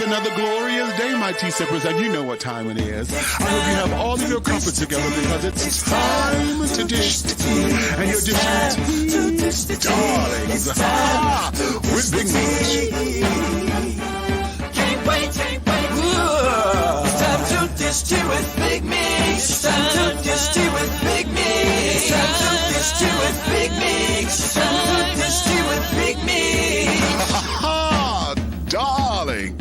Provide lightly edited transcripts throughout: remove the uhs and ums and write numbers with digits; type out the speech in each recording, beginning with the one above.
another glorious day, my tea sippers, and you know what time it is. I hope you have all of your crumpets together because it's time to dish tea. And you're dishing tea, darlings, with Big Meech. Can't wait. It's time to dish tea with Big Meech. It's time to dish tea with Big Meech. It's time to dish tea with Big Meech. It's time to dish tea with Big Meech. Darling.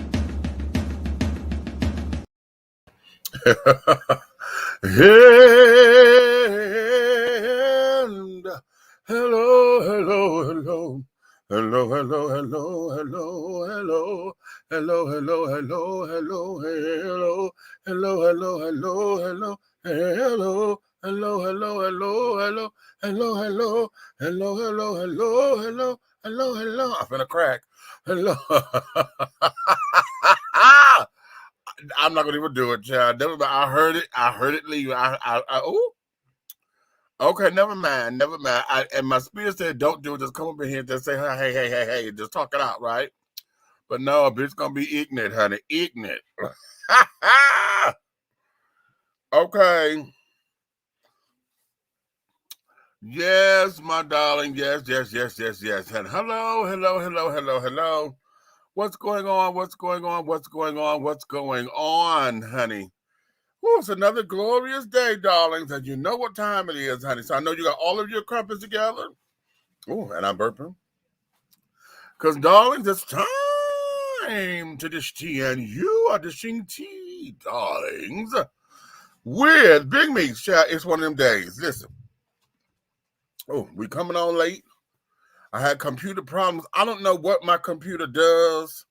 And hello. I'm finna crack. Hello. I'm not gonna even do it, child. I heard it leave. Oh. Okay, never mind. And my spirit said, "Don't do it. Just come up in here and just say, hey, just talk it out, right?" But no, bitch, gonna be ignorant, honey, ignorant. Okay. Yes, my darling. Yes. And hello. What's going on, honey? Oh, it's another glorious day, darlings, and you know what time it is, honey. So I know you got all of your crumpets together. Oh, and I'm burping. Because, darlings, it's time to dish tea, and you are dishing tea, darlings, with Big Meech. Child, it's one of them days. Listen. Oh, we coming on late. I had computer problems. I don't know what my computer does.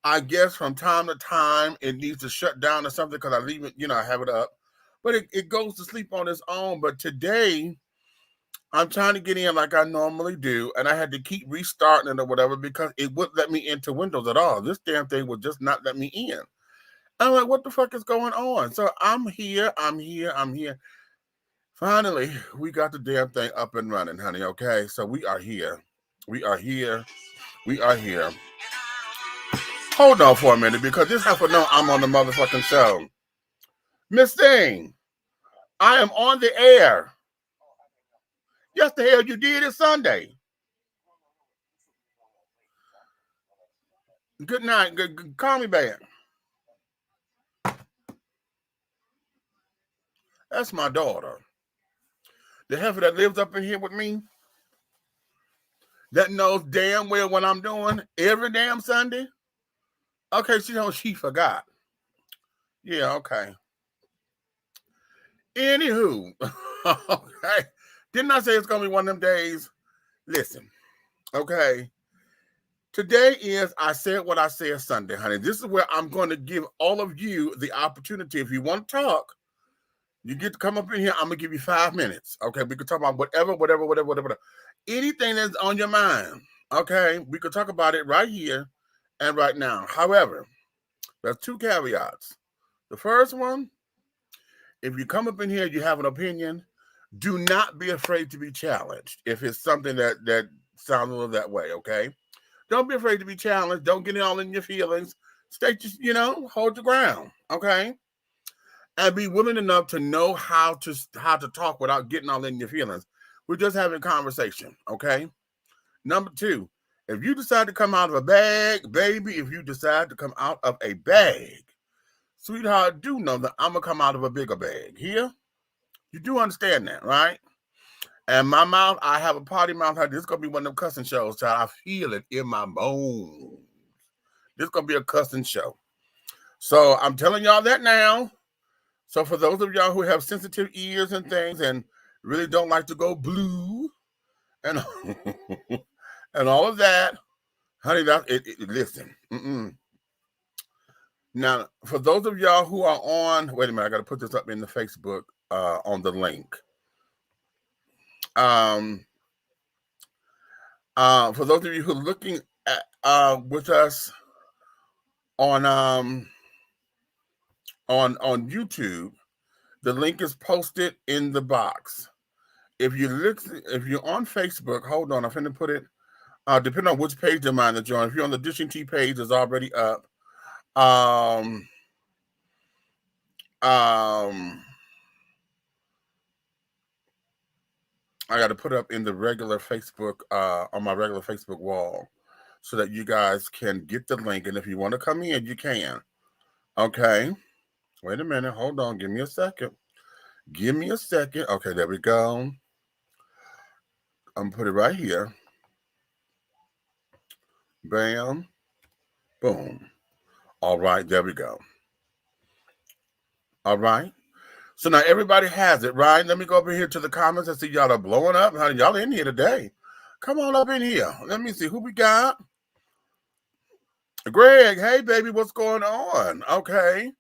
I guess from time to time it needs to shut down or something because I leave it, I have it up. But it goes to sleep on its own. But today, I'm trying to get in like I normally do, and I had to keep restarting it or whatever because it wouldn't let me into Windows at all. This damn thing would just not let me in. I'm like, what the fuck is going on? So I'm here. Finally, we got the damn thing up and running, honey, okay? So we are here. Hold on for a minute, because this has to know I'm on the motherfucking show. Miss Thing, I am on the air. Yes, the hell you did it Sunday. Good night. Call me back. That's my daughter. The heifer that lives up in here with me, that knows damn well what I'm doing every damn Sunday. Okay, she forgot. Yeah, okay. Anywho, okay. Didn't I say it's going to be one of them days? Listen, okay. Today is I Said What I Said Sunday, honey. This is where I'm going to give all of you the opportunity. If you want to talk, you get to come up in here. I'm going to give you 5 minutes. Okay, we can talk about whatever. Anything that's on your mind, okay? We could talk about it right here and right now. However, there's 2 caveats. The first one, if you come up in here, you have an opinion, do not be afraid to be challenged if it's something that sounds a little that way, okay? Don't be afraid to be challenged. Don't get it all in your feelings. Stay, hold your ground, okay? And be willing enough to know how to talk without getting all in your feelings. We're just having conversation, okay? Number 2, if you decide to come out of a bag, baby, sweetheart, do know that I'm going to come out of a bigger bag. Here? You do understand that, right? And my mouth, I have a potty mouth. This is going to be one of them cussing shows, child. I feel it in my bones. This is going to be a cussing show. So I'm telling y'all that now. So for those of y'all who have sensitive ears and things and really don't like to go blue and and all of that, honey, listen. Now, for those of y'all who are on, wait a minute, I got to put this up in the Facebook on the link. For those of you who are looking at with us on YouTube, the link is posted in the box. If you're on Facebook, hold on, I'm finna put it. Depending on which page of mine that you're on. If you're on the Dishing Tea page, it's already up. Um, I got to put up in the regular Facebook, on my regular Facebook wall, so that you guys can get the link. And if you want to come in, you can. Okay. Wait a minute. Hold on. Give me a second. Give me a second. Okay, there we go. I'm gonna put it right here. Bam. Boom. All right, there we go. All right. So now everybody has it, right? Let me go over here to the comments. I see y'all are blowing up. Honey, y'all in here today. Come on up in here. Let me see who we got. Greg, hey baby, what's going on? Okay.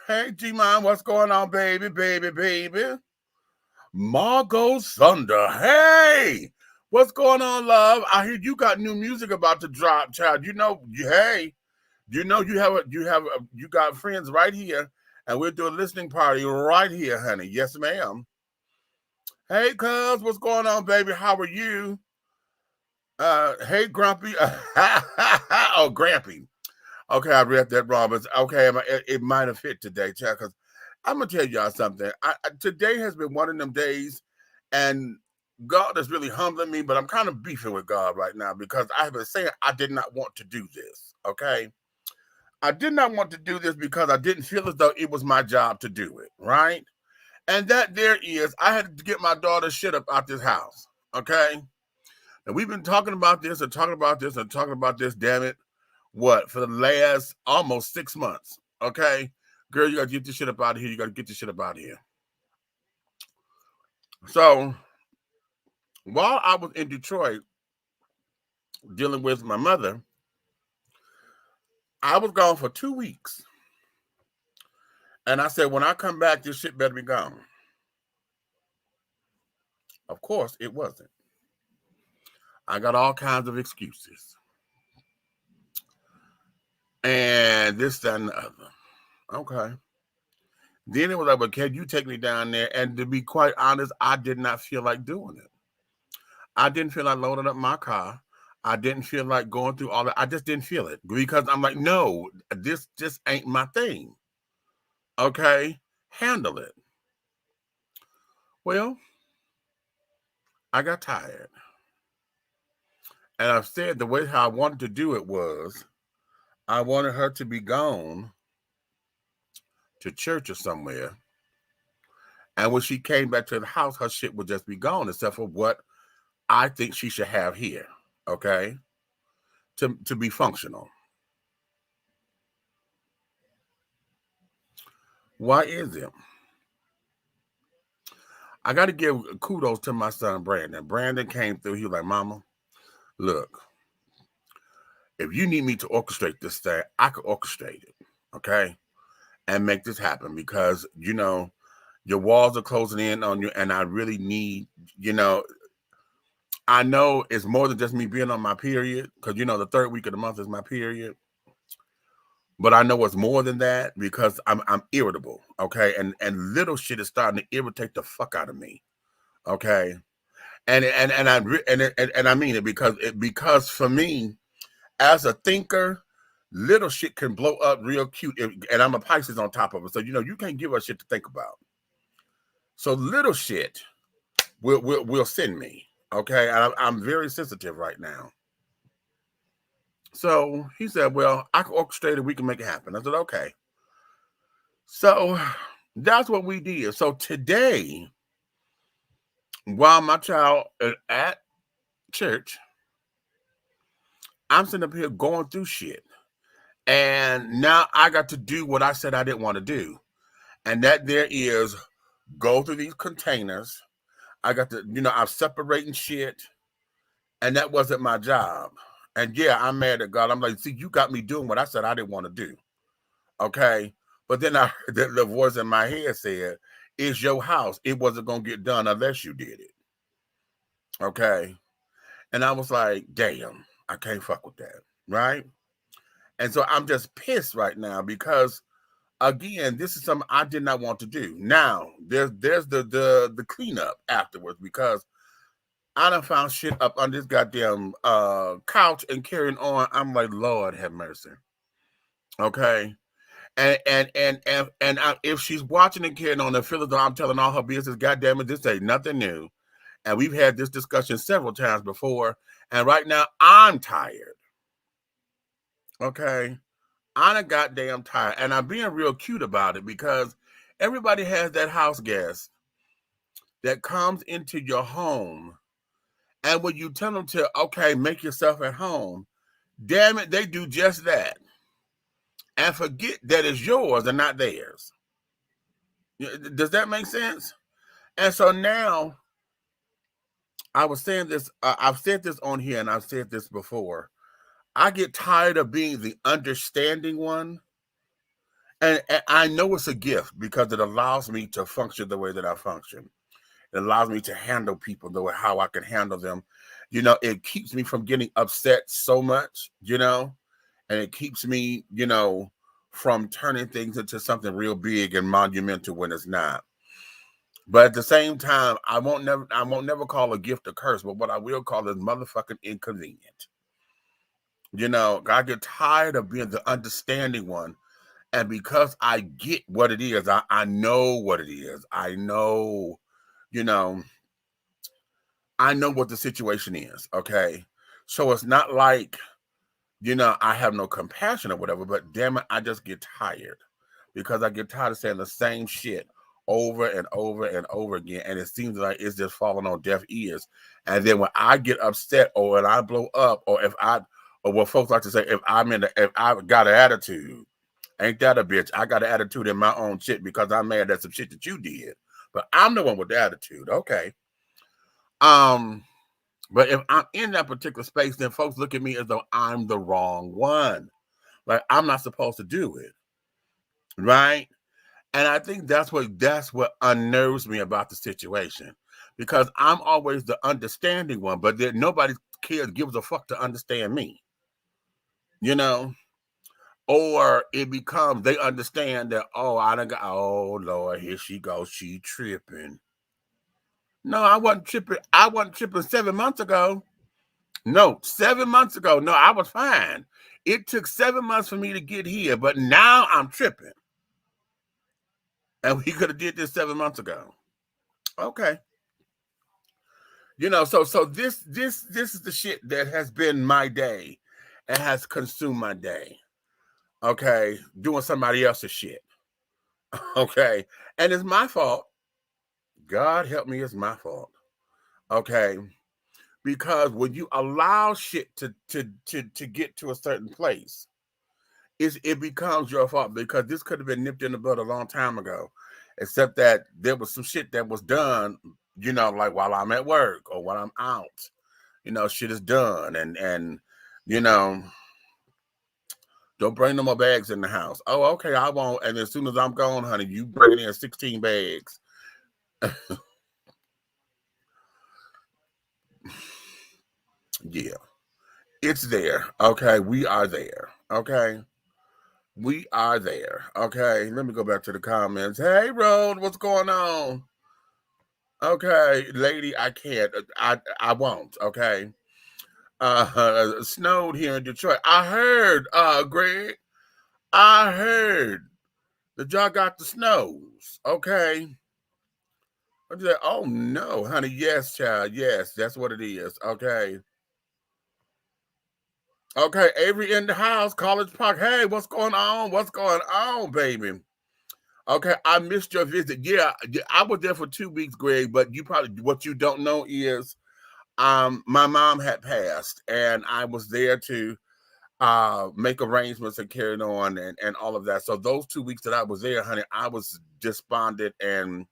Hey G-Mon, what's going on, baby, baby, baby? Margot Thunder, hey, what's going on, love? I hear you got new music about to drop, child. You know, hey, you know you got friends right here, and we'll do a listening party right here, honey. Yes, ma'am. Hey, cuz, what's going on, baby? How are you? Hey, Grumpy. Oh, Grampy. Okay, I read that wrong, but okay, it might have fit today, child, because I'm going to tell y'all something. Today has been one of them days, and God is really humbling me, but I'm kind of beefing with God right now because I have been saying I did not want to do this, okay? I did not want to do this because I didn't feel as though it was my job to do it, right? And that there is, I had to get my daughter's shit up out this house, okay? And we've been talking about this and talking about this and talking about this, damn it, what, for the last almost 6 months, okay? Girl, you got to get this shit up out of here. You got to get this shit up out of here. So, while I was in Detroit dealing with my mother, I was gone for 2 weeks. And I said, when I come back, this shit better be gone. Of course, it wasn't. I got all kinds of excuses. And this, that, and the other. Okay. Then it was like, well, can you take me down there? And to be quite honest, I did not feel like doing it. I didn't feel like loading up my car. I didn't feel like going through all that. I just didn't feel it because I'm like, no, this just ain't my thing. Okay? Handle it. Well, I got tired. And I've said the way how I wanted to do it was I wanted her to be gone to church or somewhere. And when she came back to the house, her shit would just be gone, except for what I think she should have here, okay? To be functional. Why is it? I got to give kudos to my son, Brandon. Brandon came through. He was like, Mama, look, if you need me to orchestrate this thing, I could orchestrate it, okay? And make this happen because, you know, your walls are closing in on you, and I really need, you know, I know it's more than just me being on my period because, you know, the 3rd week of the month is my period. But I know it's more than that because I'm irritable, okay? And little shit is starting to irritate the fuck out of me, okay? And I mean it because for me, as a thinker, little shit can blow up real cute, and I'm a Pisces on top of it, so you know you can't give us shit to think about. So little shit will send me, okay? I'm very sensitive right now. So he said, well, I can orchestrate it. We can make it happen. I said, okay. So that's what we did. So today, while my child is at church, I'm sitting up here going through shit. And now I got to do what I said I didn't want to do. And that there is go through these containers. I got to, you know, I'm separating shit. And that wasn't my job. And yeah, I'm mad at God. I'm like, see, you got me doing what I said I didn't want to do. Okay. But then I heard that the voice in my head said, it's your house. It wasn't going to get done unless you did it. Okay. And I was like, damn, I can't fuck with that. Right. And so I'm just pissed right now because, again, this is something I did not want to do. Now, there's the cleanup afterwards because I done found shit up on this goddamn couch and carrying on. I'm like, Lord have mercy. Okay. If she's watching and carrying on and feels that I'm telling all her business, goddamn it, this ain't nothing new. And we've had this discussion several times before. And right now, I'm tired. Okay. I'm goddamn tired. And I'm being real cute about it because everybody has that house guest that comes into your home. And when you tell them to, okay, make yourself at home, damn it, they do just that. And forget that it's yours and not theirs. Does that make sense? And so now, I was saying this, I've said this on here and I've said this before. I get tired of being the understanding one. And I know it's a gift because it allows me to function the way that I function. It allows me to handle people the way how I can handle them. You know, it keeps me from getting upset so much, you know, and it keeps me, you know, from turning things into something real big and monumental when it's not. But at the same time, I won't never call a gift a curse, but what I will call is motherfucking inconvenient. You know, I get tired of being the understanding one. And because I get what it is, I know what it is. I know, you know, I know what the situation is. Okay. So it's not like, you know, I have no compassion or whatever, but damn it, I just get tired because I get tired of saying the same shit over and over and over again. And it seems like it's just falling on deaf ears. And then when I get upset or when I blow up or or what folks like to say, if I got an attitude, ain't that a bitch? I got an attitude in my own shit because I'm mad at some shit that you did. But I'm the one with the attitude. Okay. But if I'm in that particular space, then folks look at me as though I'm the wrong one. Like I'm not supposed to do it. Right? And I think that's what unnerves me about the situation. Because I'm always the understanding one, but then nobody gives a fuck to understand me. You know? Or it becomes they understand that, oh, oh Lord, here she goes, she tripping. No, I wasn't tripping. I wasn't tripping 7 months ago. No, 7 months ago. No, I was fine. It took 7 months for me to get here, but now I'm tripping. And we could have did this 7 months ago. Okay. You know, so this is the shit that has been my day and has consumed my day. Okay, doing somebody else's shit. Okay, and it's my fault. God help me, it's my fault. Okay, because when you allow shit to get to a certain place, it becomes your fault because this could have been nipped in the bud a long time ago, except that there was some shit that was done, you know, like while I'm at work or while I'm out, you know, shit is done and you know, don't bring no more bags in the house. Oh, okay, I won't. And as soon as I'm gone, honey, you bring in 16 bags. Yeah, it's there. Okay, we are there. Okay, we are there. Okay, let me go back to the comments. Hey, Road, what's going on? Okay, lady, I can't. I won't. Okay. Snowed here in Detroit. I heard, Greg. I heard that y'all got the snows. Okay. I said, oh no, honey. Yes, child. Yes, that's what it is. Okay. Okay, Avery in the house, College Park. Hey, what's going on? What's going on, baby? Okay, I missed your visit. Yeah, I was there for 2 weeks, Greg, but you probably what you don't know is my mom had passed and I was there to make arrangements and carry on and all of that. So those 2 weeks that I was there, honey, I was despondent and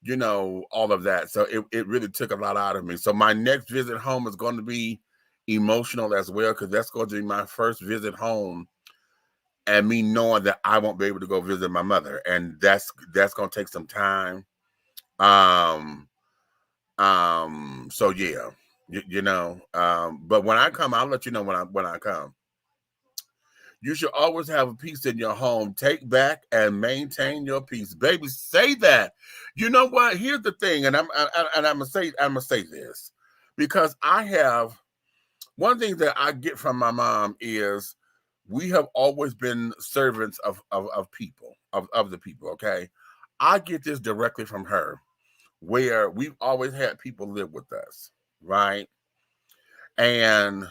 you know, all of that. So it really took a lot out of me. So my next visit home is going to be emotional as well, because that's going to be my first visit home and me knowing that I won't be able to go visit my mother. And that's going to take some time. So yeah, you know, but when I come, I'll let you know when I come. You should always have a peace in your home. Take back and maintain your peace, baby. Say that. You know what? Here's the thing, and I'm gonna say this because I have one thing that I get from my mom is we have always been servants of people, of the people, okay? I get this directly from her, where we've always had people live with us, right? And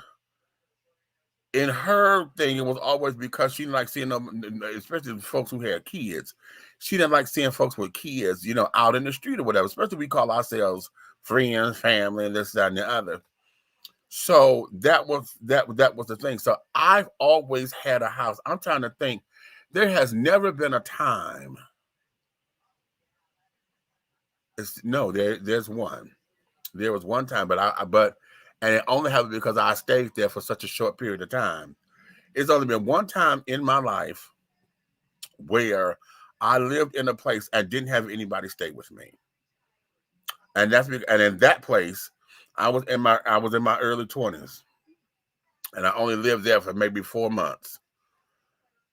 in her thing, it was always because she didn't like seeing them, especially folks who had kids. She didn't like seeing folks with kids, you know, out in the street or whatever. Especially we call ourselves friends, family, and this, that, and the other. So that was the thing. So I've always had a house. I'm trying to think. There has never been a time. There's one. There was one time, and it only happened because I stayed there for such a short period of time. It's only been one time in my life where I lived in a place and didn't have anybody stay with me, and in that place, I was in my early 20s, and I only lived there for maybe 4 months.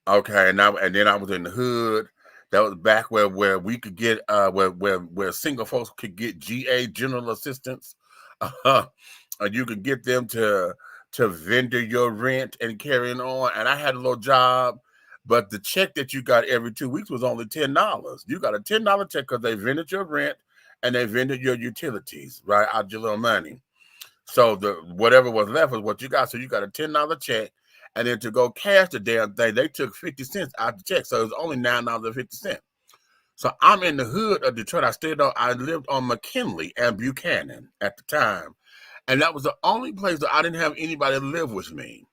Okay, and then I was in the hood. That was back where we could get where single folks could get GA, general assistance. You could get them to vendor your rent and carrying on. And I had a little job, but the check that you got every 2 weeks was only $10. You got a $10 check because they vended your rent and they vended your utilities, right, out your little money. So whatever was left was what you got. So you got a $10 check. And then to go cash the damn thing, they took 50 cents out the check. So it was only $9.50. So I'm in the hood of Detroit. I lived on McKinley and Buchanan at the time. And that was the only place that I didn't have anybody live with me.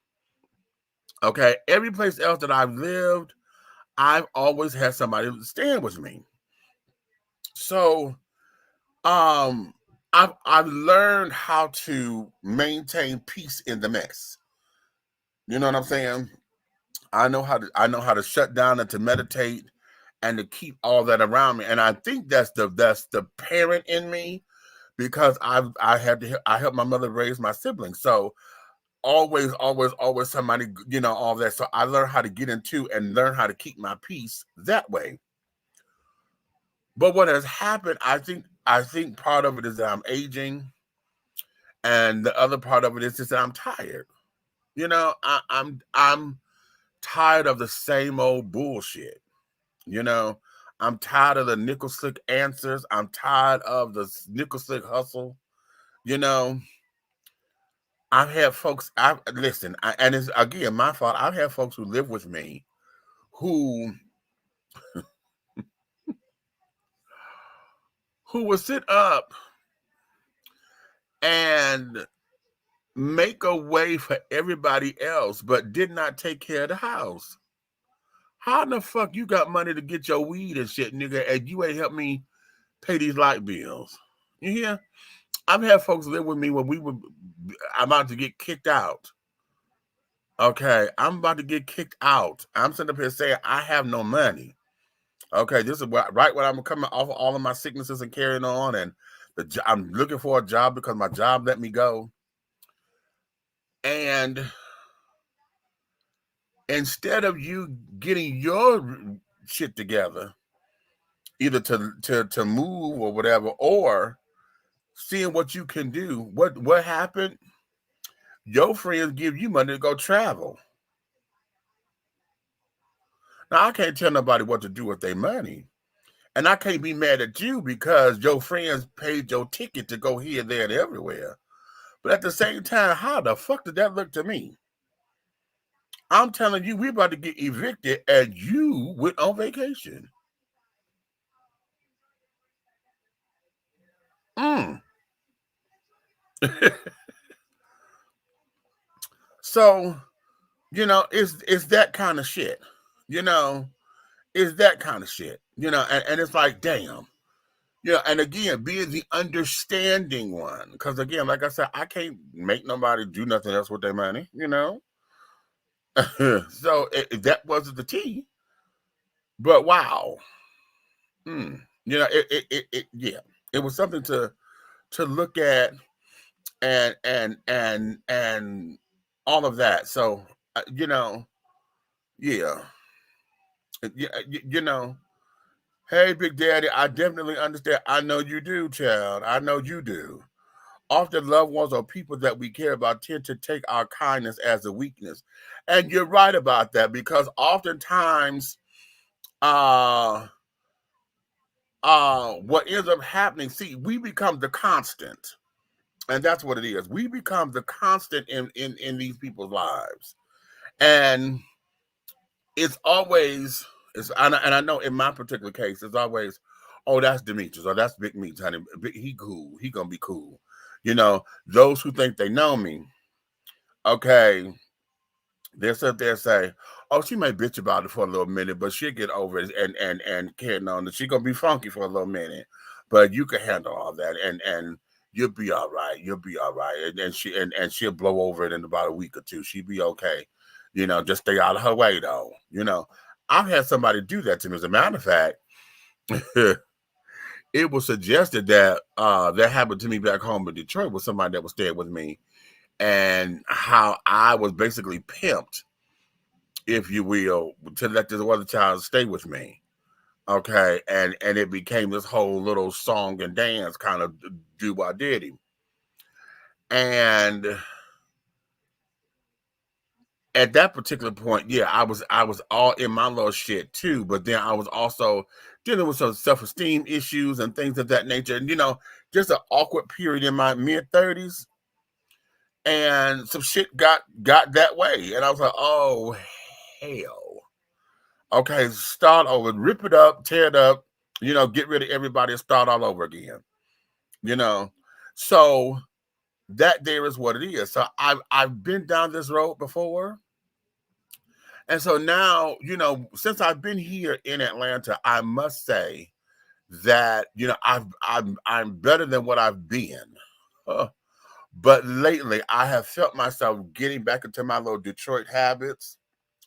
Okay. Every place else that I've lived, I've always had somebody staying with me. So I've learned how to maintain peace in the mess. You know what I'm saying? I know how to shut down and to meditate and to keep all that around me. And I think that's the parent in me, because I helped my mother raise my siblings. So always somebody, you know, all that. So I learned how to get into and learn how to keep my peace that way. But what has happened, I think part of it is that I'm aging, and the other part of it is just that I'm tired. You know, I'm tired of the same old bullshit. You know, I'm tired of the nickel slick answers. I'm tired of the nickel slick hustle. You know, I've had folks. And it's again my fault. I've had folks who live with me who would sit up and make a way for everybody else, but did not take care of the house. How in the fuck you got money to get your weed and shit, nigga, and you ain't help me pay these light bills? You hear? I've had folks live with me when I'm about to get kicked out. Okay, I'm about to get kicked out. I'm sitting up here saying I have no money. Okay, this is right when I'm coming off of all of my sicknesses and carrying on, and I'm looking for a job because my job let me go. And instead of you getting your shit together, either to move or whatever, or seeing what you can do, what happened? Your friends give you money to go travel. Now, I can't tell nobody what to do with their money. And I can't be mad at you because your friends paid your ticket to go here, there, and everywhere. But at the same time, how the fuck did that look to me? I'm telling you, we're about to get evicted and you went on vacation. So, you know, it's that kind of shit. You know, it's that kind of shit. You know, and it's like, damn. You know, and again, being the understanding one. Because again, like I said, I can't make nobody do nothing else with their money, you know. So that wasn't the tea. But wow. You know, it was something to look at and all of that. So you know, yeah. You know, hey, Big Daddy, I definitely understand. I know you do, child. I know you do. often loved ones or people that we care about tend to take our kindness as a weakness. And you're right about that, because oftentimes what ends up happening, see, we become the constant. And that's what it is. We become the constant in these people's lives. And it's always, and I know in my particular case, it's always, oh, that's Demetrius, or that's Big Meats, honey. He cool. He gonna be cool. You know, those who think they know me, okay, they'll sit there and say, oh, she may bitch about it for a little minute, but she'll get over it and carry on. And she's gonna be funky for a little minute, but you can handle all that, and you'll be all right. You'll be all right. And she'll blow over it in about a week or two. She'll be okay. You know, just stay out of her way though. You know, I've had somebody do that to me. As a matter of fact, it was suggested that that happened to me back home in Detroit with somebody that was staying with me, and how I was basically pimped, if you will, to let this other child stay with me. Okay, and it became this whole little song and dance kind of do what I did him. And at that particular point, yeah, I was all in my little shit too, but then I was also dealing with some self-esteem issues and things of that nature, and you know, just an awkward period in my mid-30s, and some shit got that way, and I was like, oh hell. Okay, start over, rip it up, tear it up, you know, get rid of everybody and start all over again. You know, so that there is what it is. So I've been down this road before. And so now, you know, since I've been here in Atlanta, I must say that, you know, I'm better than what I've been. But lately I have felt myself getting back into my little Detroit habits,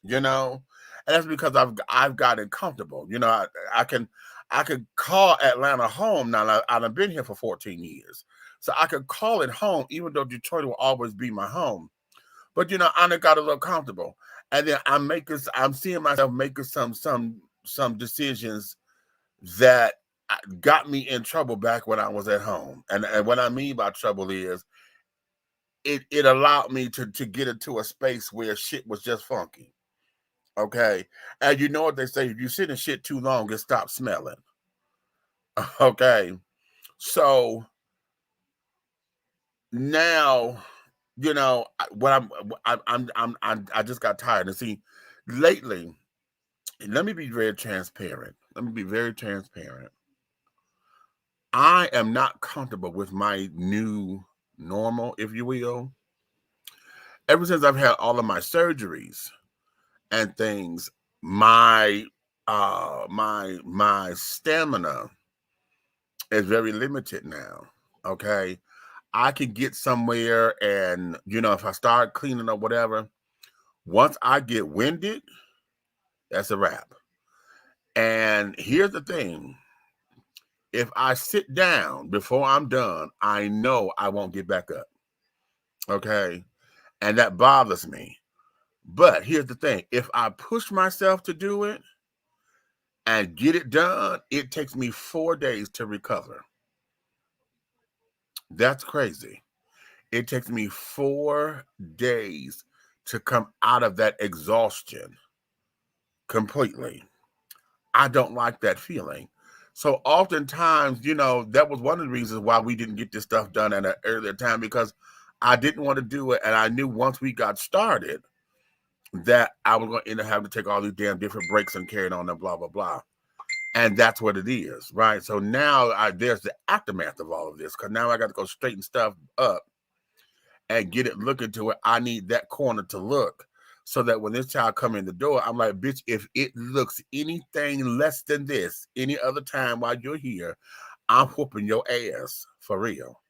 you know. And that's because I've gotten comfortable. You know, I can call Atlanta home now. I've been here for 14 years. So I could call it home, even though Detroit will always be my home. But you know, I done got a little comfortable. And then I'm seeing myself making some decisions that got me in trouble back when I was at home. And what I mean by trouble is it allowed me to get into a space where shit was just funky. Okay. And you know what they say, if you sit in shit too long, it stops smelling. Okay. So now, you know, what I just got tired. And see, lately, let me be very transparent. I am not comfortable with my new normal, if you will. Ever since I've had all of my surgeries and things, my stamina is very limited now. Okay. I can get somewhere, and you know, if I start cleaning up whatever, once I get winded, that's a wrap. And here's the thing. If I sit down before I'm done, I know I won't get back up. Okay. And that bothers me. But here's the thing. If I push myself to do it and get it done, it takes me 4 days to recover. That's crazy. It takes me 4 days to come out of that exhaustion completely. I don't like that feeling. So oftentimes, you know, that was one of the reasons why we didn't get this stuff done at an earlier time, because I didn't want to do it. And I knew once we got started that I was going to end up having to take all these damn different breaks and carry on and blah, blah, blah. And that's what it is, right? So now there's the aftermath of all of this, because now I got to go straighten stuff up and get it looking to it. I need that corner to look so that when this child come in the door, I'm like, bitch, if it looks anything less than this any other time while you're here, I'm whooping your ass for real.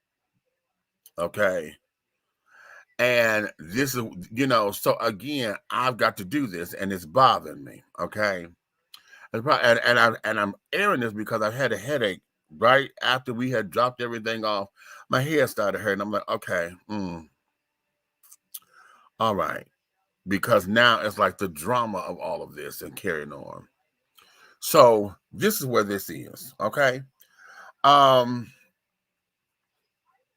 Okay. And this is, you know, so again, I've got to do this, and it's bothering me. Okay. And I'm airing this because I've had a headache right after we had dropped everything off. My head started hurting. I'm like, okay, all right. Because now it's like the drama of all of this and carrying on. So this is where this is. Okay.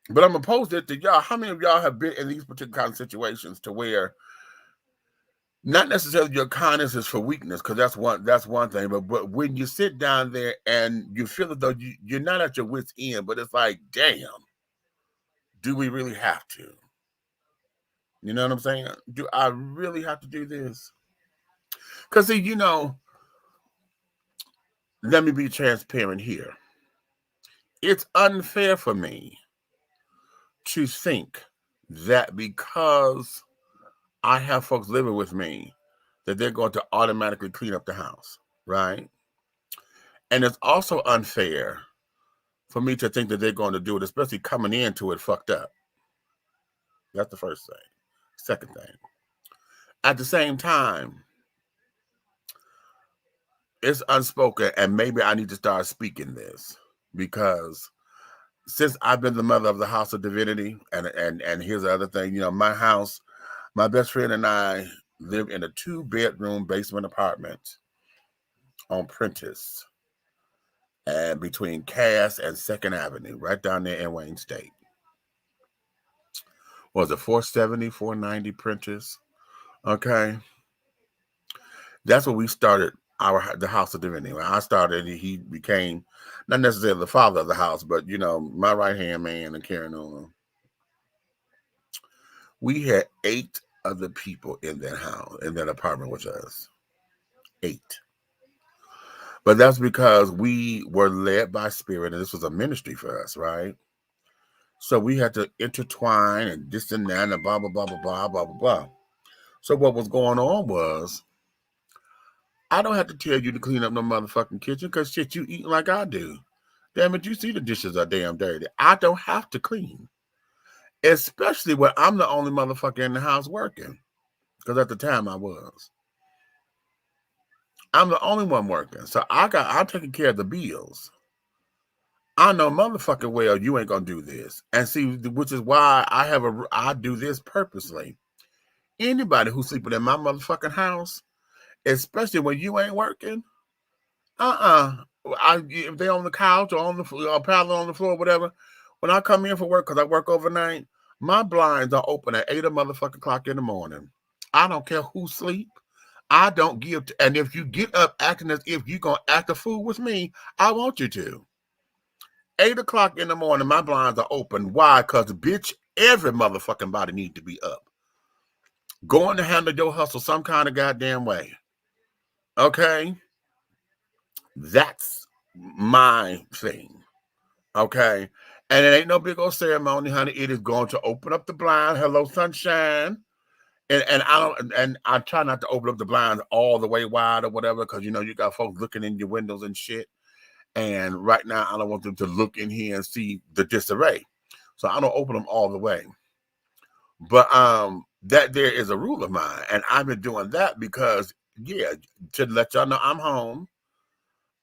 But I'm gonna pose it to y'all. How many of y'all have been in these particular kind of situations to where not necessarily your kindness is for weakness, because that's one thing, but when you sit down there and you feel as though you're not at your wit's end, but it's like, damn, do we really have to? You know what I'm saying? Do I really have to do this? Because see, let me be transparent here. It's unfair for me to think that because I have folks living with me, that they're going to automatically clean up the house, right? And it's also unfair for me to think that they're going to do it, especially coming into it fucked up. That's the first thing. Second thing, at the same time, it's unspoken, and maybe I need to start speaking this, because since I've been the mother of the House of Divinity, and here's the other thing, my house, my best friend and I live in a 2-bedroom basement apartment on Prentice, and between Cass and 2nd Avenue, right down there in Wayne State. Was it 470, 490 Prentice? Okay. That's where we started the House of Divinity. When I started, he became not necessarily the father of the house, but my right-hand man and carrying on. We had 8 other people in that house, in that apartment with us. 8. But that's because we were led by spirit, and this was a ministry for us, right? So we had to intertwine and this and that and blah, blah, blah, blah, blah, blah, blah, blah. So what was going on was, I don't have to tell you to clean up no motherfucking kitchen, because shit, you eating like I do. Damn it, you see the dishes are damn dirty. I don't have to clean. Especially when I'm the only motherfucker in the house working. Because at the time I was. I'm the only one working. So I'm taking care of the bills. I know motherfucking well you ain't gonna do this. And see, which is why I do this purposely. Anybody who's sleeping in my motherfucking house, especially when you ain't working, if they on the couch or on the pallet on the floor, whatever, when I come in for work, because I work overnight, my blinds are open at 8 o'clock in the morning. I don't care who sleep. I don't give and if you get up acting as if you're going to act a fool with me, I want you to. 8 o'clock in the morning, my blinds are open. Why? Because, bitch, every motherfucking body need to be up. Going to handle your hustle some kind of goddamn way. Okay? That's my thing. Okay? And it ain't no big old ceremony, honey. It is going to open up the blind. Hello, sunshine. And I try not to open up the blinds all the way wide or whatever, because you got folks looking in your windows and shit. And right now, I don't want them to look in here and see the disarray. So I don't open them all the way. But that there is a rule of mine. And I've been doing that because, to let y'all know I'm home.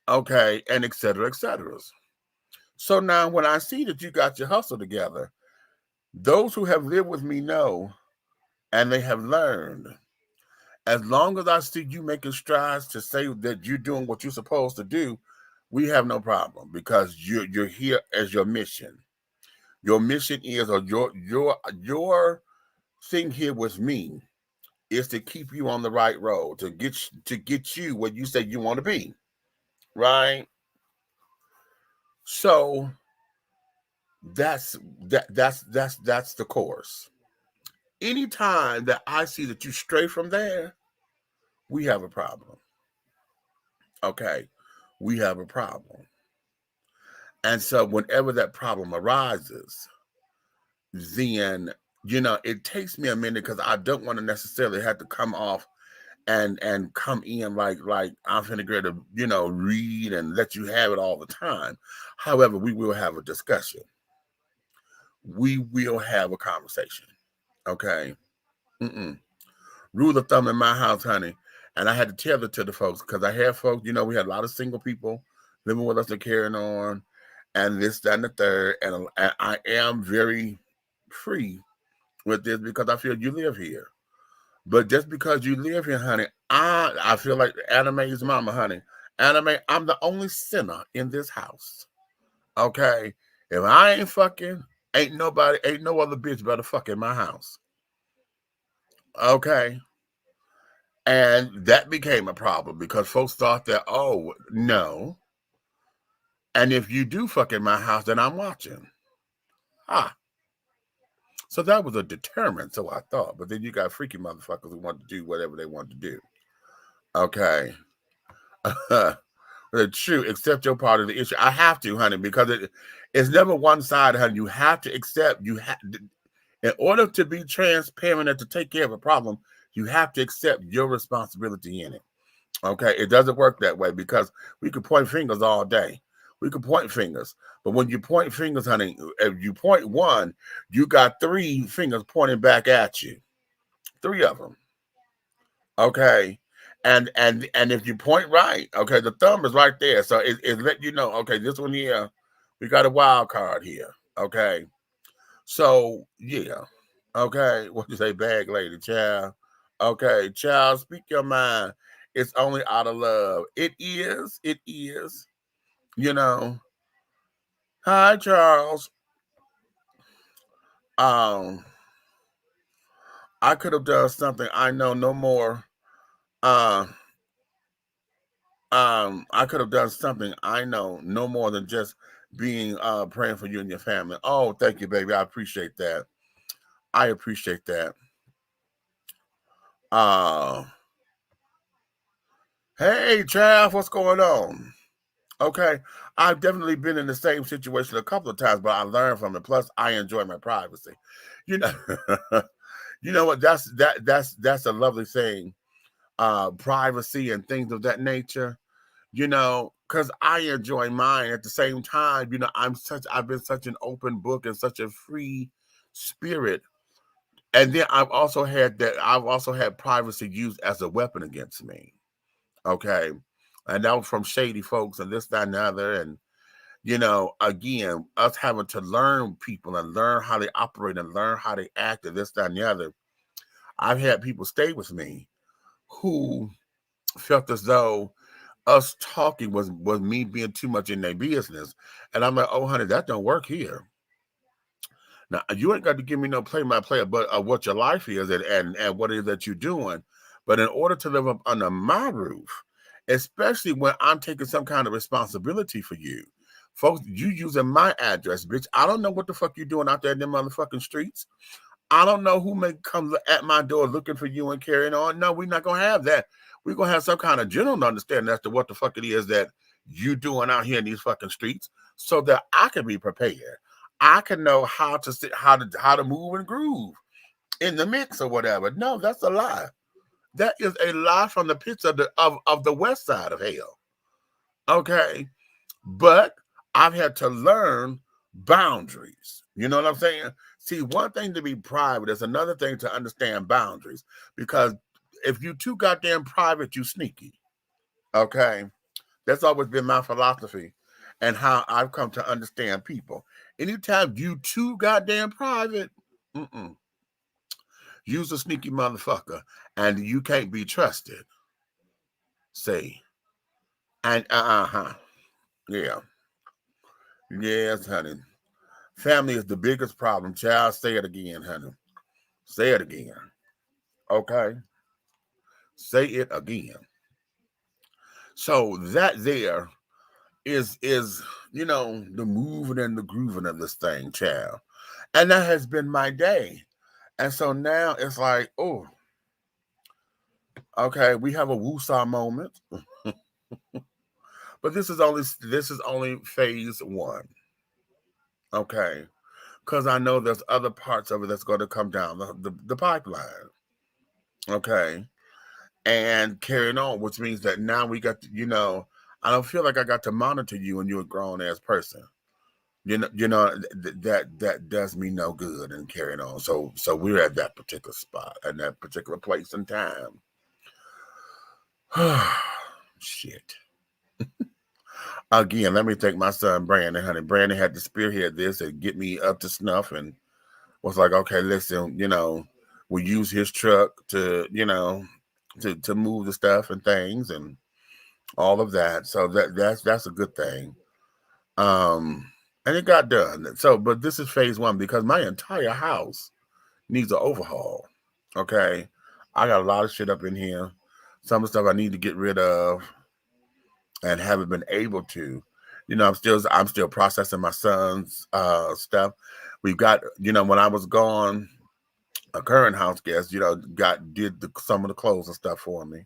Okay, and et cetera, et cetera. So now when I see that you got your hustle together, those who have lived with me know, and they have learned, as long as I see you making strides to say that you're doing what you're supposed to do, we have no problem, because you're here as your mission. Your mission is, or your thing here with me is to keep you on the right road, to get you where you say you want to be, right? So that's the course. Anytime that I see that you stray from there, we have a problem. Okay, we have a problem. And so whenever that problem arises, then, it takes me a minute, because I don't want to necessarily have to come off and come in like I'm finna get to, read and let you have it all the time. However, we will have a discussion. We will have a conversation. Okay? Rule of thumb in my house, honey. And I had to tell it to the folks, because I had folks, we had a lot of single people living with us and carrying on, and this, that, and the third. And I am very free with this, because I feel you live here. But just because you live here, honey, I feel like Anime's mama, honey. Anime, I'm the only sinner in this house. Okay? If I ain't fucking, Ain't no other bitch better fuck in my house. Okay. And that became a problem because folks thought that, oh, no. And if you do fuck in my house, then I'm watching. Ah. So that was a deterrent, so I thought. But then you got freaky motherfuckers who want to do whatever they want to do. Okay. True, accept your part of the issue. I have to, honey, because it's never one side, honey. You have to accept. In order to be transparent and to take care of a problem, you have to accept your responsibility in it. Okay, it doesn't work that way because we could point fingers all day. We could point fingers, but when you point fingers, honey, if you point one, you got 3 fingers pointing back at you. 3 of them. Okay. And if you point right, okay, the thumb is right there. So it let you know, okay, this one here, we got a wild card here. Okay. So yeah. Okay. What you say, bag lady, child? Okay, child, speak your mind. It's only out of love. It is. It is. You know. Hi, Charles. I could have done something. I know no more. Uh I could have done something. I know no more than just being praying for you and your family. Oh, thank you, baby. I appreciate that. I appreciate that. Uh hey, Chav, what's going on? Okay. I've definitely been in the same situation a couple of times, but I learned from it. Plus, I enjoy my privacy. You know, you know what? That's a lovely thing. Privacy and things of that nature. You know, because I enjoy mine. At the same time, you know, I've been such an open book and such a free spirit. And then I've also had privacy used as a weapon against me. Okay. And that was from shady folks and this, that, and the other. And, you know, again, us having to learn people and learn how they operate and learn how they act and this, that, and the other. I've had people stay with me who felt as though us talking was me being too much in their business. And I'm like, oh, honey, that don't work here. Now, you ain't got to give me no play by play but what your life is and what it is that you're doing. But in order to live up under my roof, especially when I'm taking some kind of responsibility for you, folks, you using my address, bitch. I don't know what the fuck you doing out there in them motherfucking streets. I don't know who may come at my door looking for you and carrying on. No, we're not going to have that. We're going to have some kind of general understanding as to what the fuck it is that you doing out here in these fucking streets so that I can be prepared. I can know how to move and groove in the mix or whatever. No, that's a lie. That is a lie from the pits of the west side of hell. Okay. But I've had to learn boundaries. You know what I'm saying? See, one thing to be private is another thing to understand boundaries. Because if you too goddamn private, you sneaky. Okay? That's always been my philosophy and how I've come to understand people. Anytime you too goddamn private, you's a sneaky motherfucker and you can't be trusted. See? And yeah. Yes, honey. Family is the biggest problem. Child, say it again, honey. Say it again. Okay? Say it again. So that there is you know, the moving and the grooving of this thing, child. And that has been my day. And so now it's like, oh, okay, we have a woosah moment. But this is only phase 1. Okay. Because I know there's other parts of it that's going to come down the pipeline. Okay. And carrying on, which means that now we got to, you know, I don't feel like I got to monitor you and you're a grown ass person. You know that does me no good and carrying on. So we're at that particular spot and that particular place and time. Shit. Again, let me thank my son Brandon, honey. Brandon had to spearhead this and get me up to snuff and was like, okay, listen, you know, we use his truck to, you know, to move the stuff and things and all of that. So that's a good thing. And it got done. So, but this is phase one because my entire house needs an overhaul. Okay. I got a lot of shit up in here. Some of the stuff I need to get rid of and haven't been able to. You know, I'm still processing my son's stuff. We've got, you know, when I was gone, a current house guest, you know, did some of the clothes and stuff for me.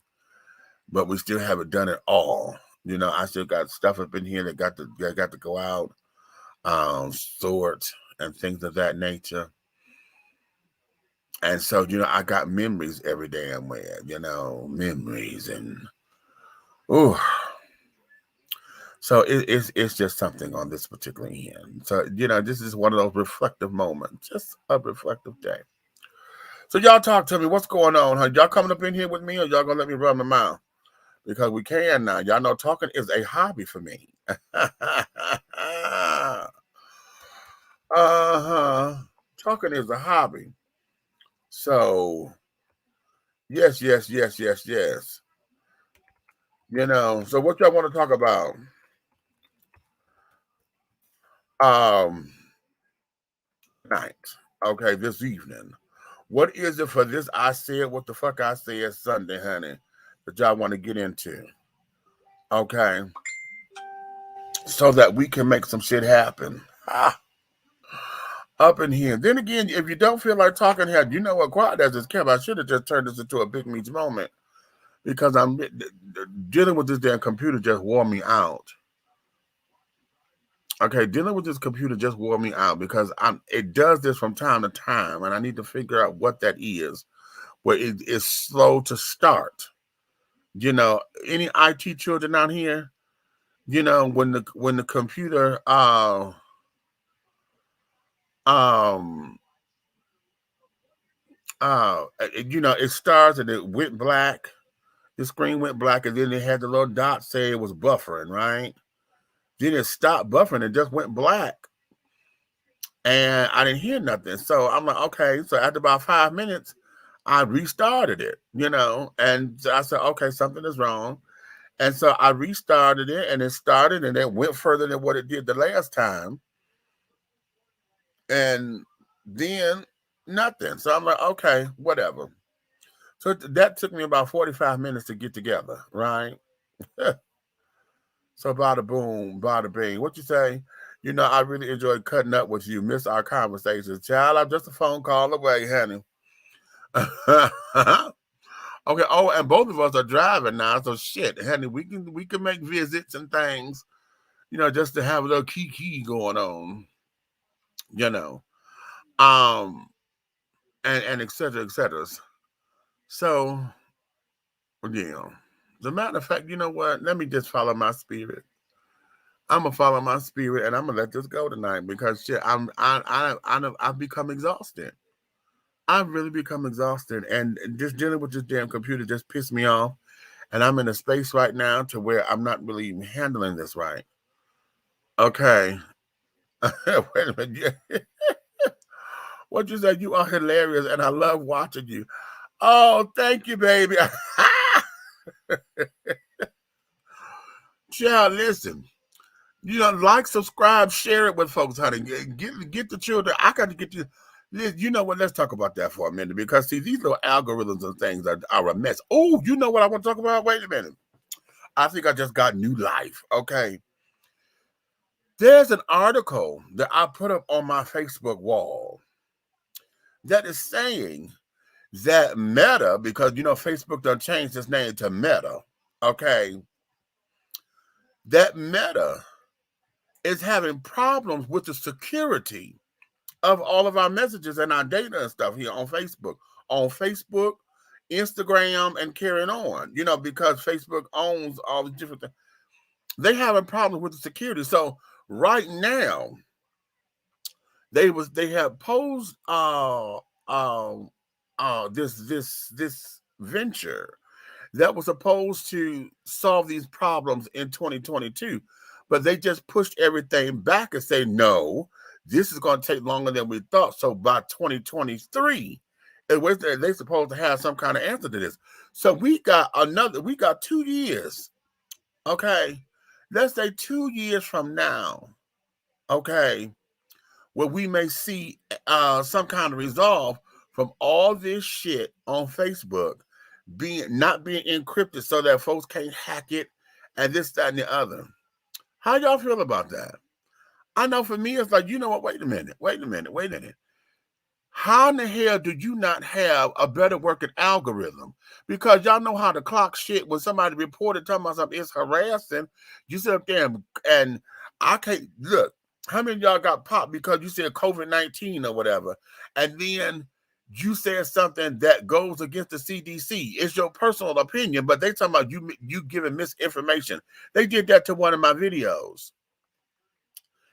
But we still haven't done it all. You know, I still got stuff up in here that got to go out, sort and things of that nature. And so, you know, I got memories every damn where, you know, memories and oh, so it's just something on this particular end. So, you know, this is one of those reflective moments, just a reflective day. So y'all talk to me. What's going on? Huh? Y'all coming up in here with me, or y'all gonna let me run my mouth? Because we can now. Y'all know talking is a hobby for me. Talking is a hobby. So, yes. You know, so what y'all want to talk about? Night. Okay, this evening. What is it for this I said what the fuck I said Sunday, honey, that y'all want to get into? Okay. So that we can make some shit happen. Up in here. Then again, if you don't feel like talking here, you know what? Quiet as it's kept. I should have just turned this into a big meets moment because I'm dealing with this damn computer just wore me out. Okay, dealing with this computer just wore me out because it does this from time to time, and I need to figure out what that is. Where it is slow to start. You know, any IT children out here, you know, when the computer you know, it starts and it went black. The screen went black, and then it had the little dot say it was buffering, right? Then it stopped buffering, it just went black. And I didn't hear nothing. So I'm like, okay. So after about 5 minutes, I restarted it, you know, and I said, okay, something is wrong. And so I restarted it, and it started, and it went further than what it did the last time. And then nothing. So I'm like, okay, whatever. So that took me about 45 minutes to get together, right? So bada boom, bada bing. What you say? You know, I really enjoyed cutting up with you. Miss our conversations. Child, I'm just a phone call away, honey. Okay. Oh, and both of us are driving now, so shit, honey, we can make visits and things, you know, just to have a little kiki going on, you know, and et cetera, et cetera. So, yeah. As a matter of fact, you know what? Let me just follow my spirit. I'm gonna follow my spirit, and I'm gonna let this go tonight because shit, I've become exhausted. I've really become exhausted, and just dealing with this damn computer just pissed me off. And I'm in a space right now to where I'm not really even handling this right. Okay. Wait a minute. What you said? You are hilarious, and I love watching you. Oh, thank you, baby. Child, listen. You know, like, subscribe, share it with folks, honey. Get the children. I got to get you. You know what? Let's talk about that for a minute because see, these little algorithms and things are a mess. Oh, you know what I want to talk about? Wait a minute. I think I just got new life. Okay. There's an article that I put up on my Facebook wall that is saying that Meta, because you know Facebook done changed its name to Meta, okay, that Meta is having problems with the security of all of our messages and our data and stuff here on Facebook, Instagram, and carrying on, you know, because Facebook owns all the different things. They having problems with the security. So right now, they have posed this venture that was supposed to solve these problems in 2022, but they just pushed everything back and say no, this is going to take longer than we thought. So by 2023, they're supposed to have some kind of answer to this. So we got 2 years. Okay, let's say 2 years from now, okay, where we may see some kind of resolve from all this shit on Facebook not being encrypted so that folks can't hack it and this, that, and the other. How y'all feel about that? I know for me, it's like, you know what? Wait a minute. How in the hell do you not have a better working algorithm? Because y'all know how the clock shit, when somebody reported talking about something is harassing, you sit up there and I can't look. How many of y'all got popped because you said COVID-19 or whatever, and then you said something that goes against the CDC? It's your personal opinion, but they talking about you giving misinformation. They did that to one of my videos.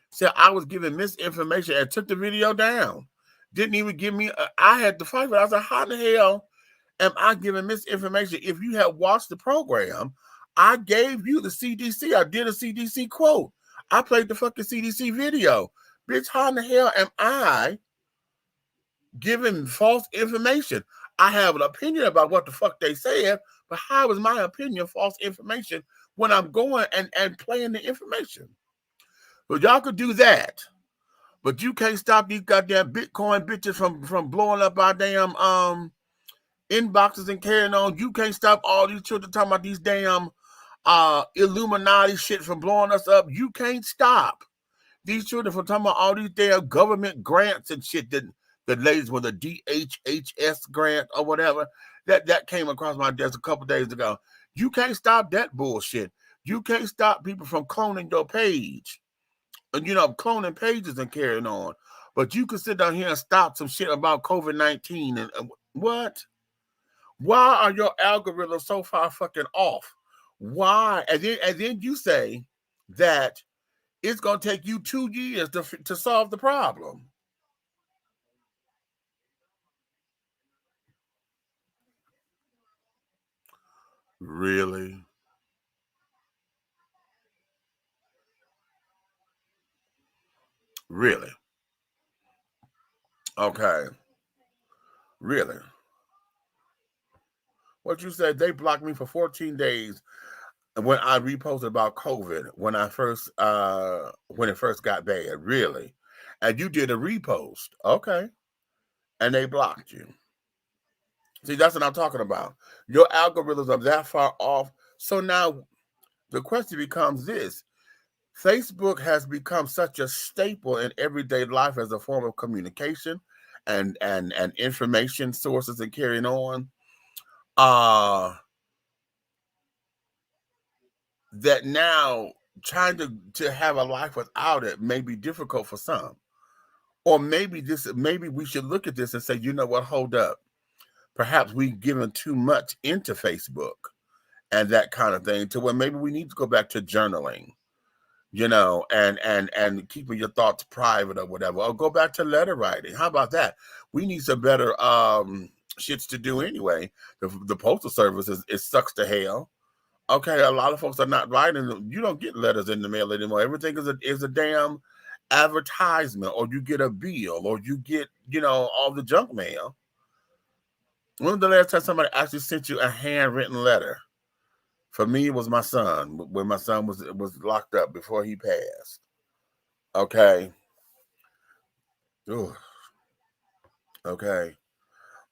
Said I was giving misinformation and took the video down. Didn't even give me. I had to fight for it. I was like, how the hell am I giving misinformation? If you have watched the program, I gave you the CDC. I did a CDC quote. I played the fucking CDC video. Bitch, how in the hell am I giving false information? I have an opinion about what the fuck they said, but how is my opinion false information when I'm going and playing the information? But y'all could do that. But you can't stop these goddamn Bitcoin bitches from blowing up our damn inboxes and carrying on. You can't stop all these children talking about these damn Illuminati shit from blowing us up. You can't stop these children from talking about all these damn government grants and shit that the ladies with a DHHS grant or whatever that came across my desk a couple days ago. You can't stop that bullshit. You can't stop people from cloning your page. And, you know, cloning pages and carrying on. But you can sit down here and stop some shit about COVID-19 and what? Why are your algorithms so far fucking off? Why? And then you say that it's going to take you 2 years to solve the problem. Really? Really? Okay. Really? What you said, they blocked me for 14 days when I reposted about COVID when it first got bad. Really? And you did a repost. Okay. And they blocked you. See, that's what I'm talking about. Your algorithms are that far off. So now the question becomes this. Facebook has become such a staple in everyday life as a form of communication and information sources and carrying on. That now trying to have a life without it may be difficult for some. Or maybe we should look at this and say, you know what, hold up. Perhaps we've given too much into Facebook and that kind of thing to where maybe we need to go back to journaling, you know, and keeping your thoughts private or whatever, or go back to letter writing. How about that? We need some better shits to do anyway. The postal service it sucks to hell. Okay, a lot of folks are not writing. You don't get letters in the mail anymore. Everything is a damn advertisement, or you get a bill, or you get, you know, all the junk mail. When was the last time somebody actually sent you a handwritten letter? For me, it was my son, when my son was locked up before he passed. Okay. Ugh. Okay.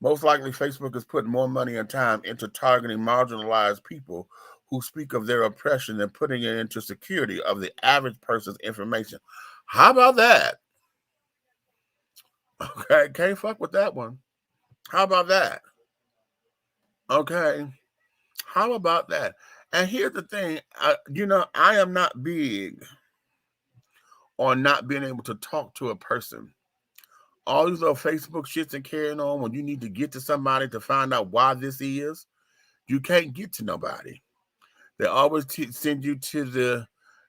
Most likely, Facebook is putting more money and time into targeting marginalized people who speak of their oppression and putting it into security of the average person's information. How about that? Okay, can't fuck with that one. How about that? Okay. How about that? And here's the thing, you know, I am not big on not being able to talk to a person. All these little Facebook shits and carrying on when you need to get to somebody to find out why this is, you can't get to nobody. They always send you to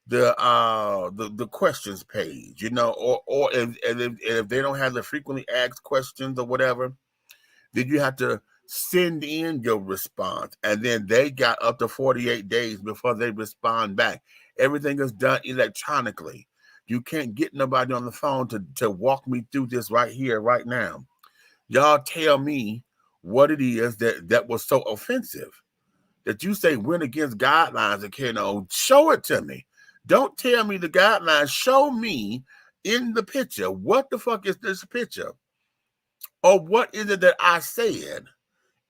the questions page, you know, or if they don't have the frequently asked questions or whatever, then you have to send in your response, and then they got up to 48 days before they respond back. Everything is done electronically. You can't get nobody on the phone to walk me through this right here, right now. Y'all tell me what it is that was so offensive that you say went against guidelines and, you know, show it to me. Don't tell me the guidelines. Show me in the picture. What the fuck is this picture? Or what is it that I said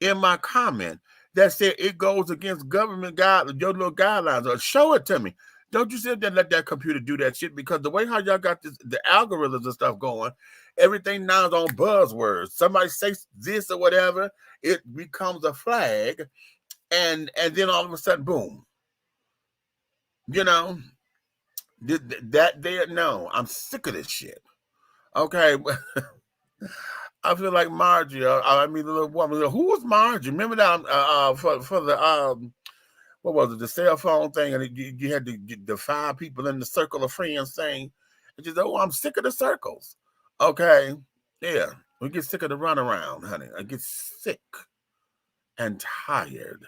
in my comment that said it goes against government guidelines, your little guidelines? Or show it to me. Don't you sit there and let that computer do that shit, because the way how y'all got this, the algorithms and stuff going, everything now is on buzzwords. Somebody says this or whatever, it becomes a flag, and then all of a sudden, boom. You know, that there, no, I'm sick of this shit. Okay. I feel like Margie. I mean, the little woman. Who was Margie? Remember that for the what was it? The cell phone thing, and you had the 5 people in the circle of friends thing. And she said, "Oh, I'm sick of the circles." Okay, yeah, we get sick of the runaround, honey. I get sick and tired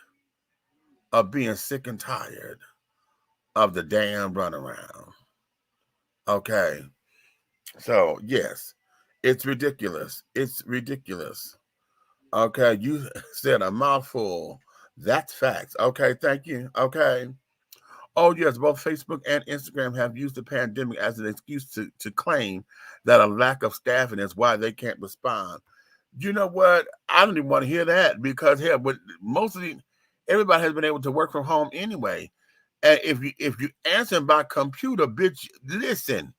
of being sick and tired of the damn runaround. Okay, so yes. It's ridiculous. It's ridiculous. Okay, you said a mouthful. That's facts. Okay, thank you. Okay. Oh, yes, both Facebook and Instagram have used the pandemic as an excuse to claim that a lack of staffing is why they can't respond. You know what? I don't even want to hear that, because here, but everybody has been able to work from home anyway. And if you answer by computer, bitch, listen.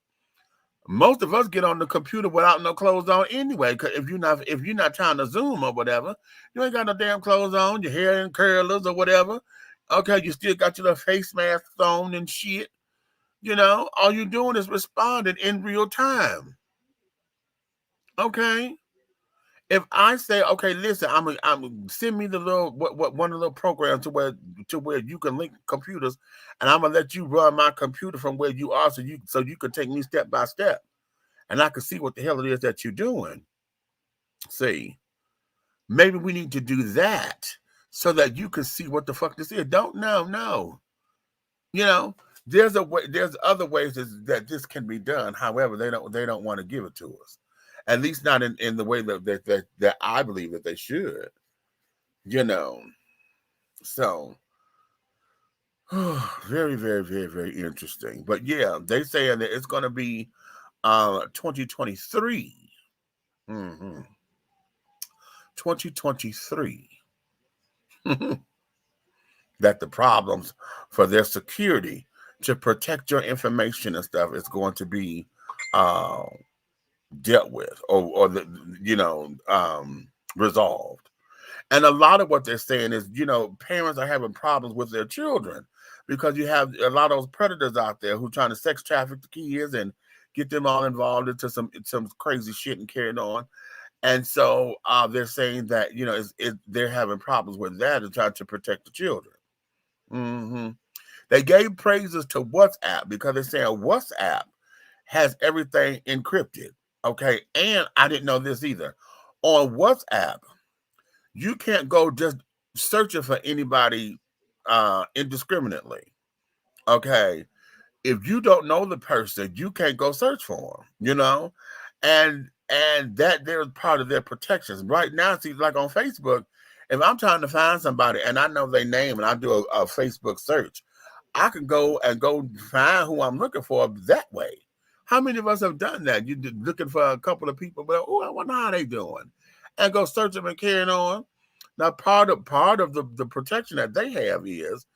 Most of us get on the computer without no clothes on anyway. Cause if you're not trying to Zoom or whatever, you ain't got no damn clothes on. Your hair in curlers or whatever. Okay, you still got your little face mask on and shit. You know, all you're doing is responding in real time. Okay. If I say, okay, listen, I'm send me the little one of the little programs to where you can link computers, and I'm gonna let you run my computer from where you are, so you can take me step by step, and I can see what the hell it is that you're doing. See, maybe we need to do that so that you can see what the fuck this is. No. You know, there's other ways that this can be done. However, they don't want to give it to us. At least not in the way that I believe that they should. You know. So very, very, very, very interesting. But yeah, they saying that it's gonna be 2023. 2023. That the problems for their security to protect your information and stuff is going to be dealt with or resolved. And a lot of what they're saying is, parents are having problems with their children because you have a lot of those predators out there who are trying to sex traffic the kids and get them all involved into some crazy shit and carrying on. And so they're saying that, they're having problems with that and trying to protect the children. They gave praises to WhatsApp because they're saying WhatsApp has everything encrypted. Okay. And I didn't know this either. On WhatsApp, you can't go just searching for anybody indiscriminately. Okay. If you don't know the person, you can't go search for them, and that there's part of their protections. Right now, see, like on Facebook, if I'm trying to find somebody and I know their name and I do a Facebook search, I can go find who I'm looking for that way. How many of us have done that? You're looking for a couple of people, but I wonder how they doing, and go search them and carrying on. Now, part of the protection that they have is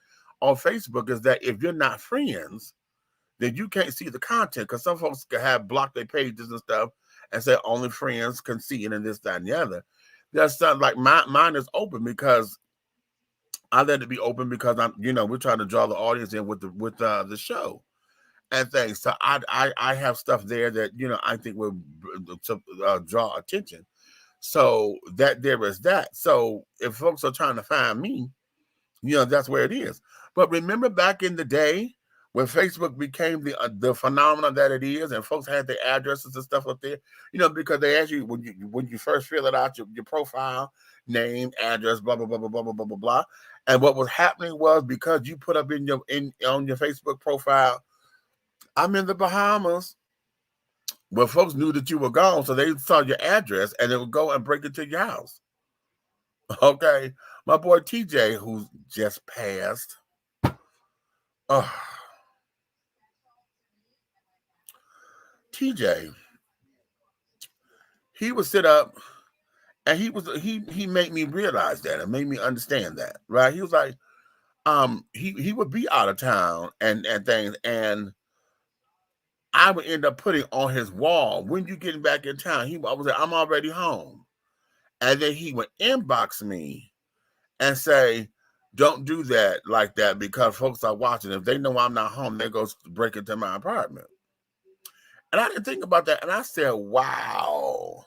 on Facebook is that if you're not friends, then you can't see the content, because some folks have blocked their pages and stuff and say only friends can see it and this, that, and the other. That's something like mine is open because I let it be open because we're trying to draw the audience in with the show and things. So I have stuff there that I think will draw attention. So that there is that. So if folks are trying to find me, that's where it is. But remember back in the day when Facebook became the phenomenon that it is, and folks had their addresses and stuff up there, because they ask you when you first fill it out, your profile, name, address, blah blah blah blah blah blah blah blah blah. And what was happening was, because you put up on your Facebook profile, I'm in the Bahamas. Well, folks knew that you were gone, so they saw your address and they would go and break into your house. Okay, my boy TJ, who just passed. TJ, he would sit up and he made me realize that and made me understand that, right? He was like, he would be out of town and things, and I would end up putting on his wall, when you getting back in town? I was like, I'm already home. And then he would inbox me and say, don't do that like that because folks are watching. If they know I'm not home, they go break into my apartment. And I didn't think about that. And I said, wow.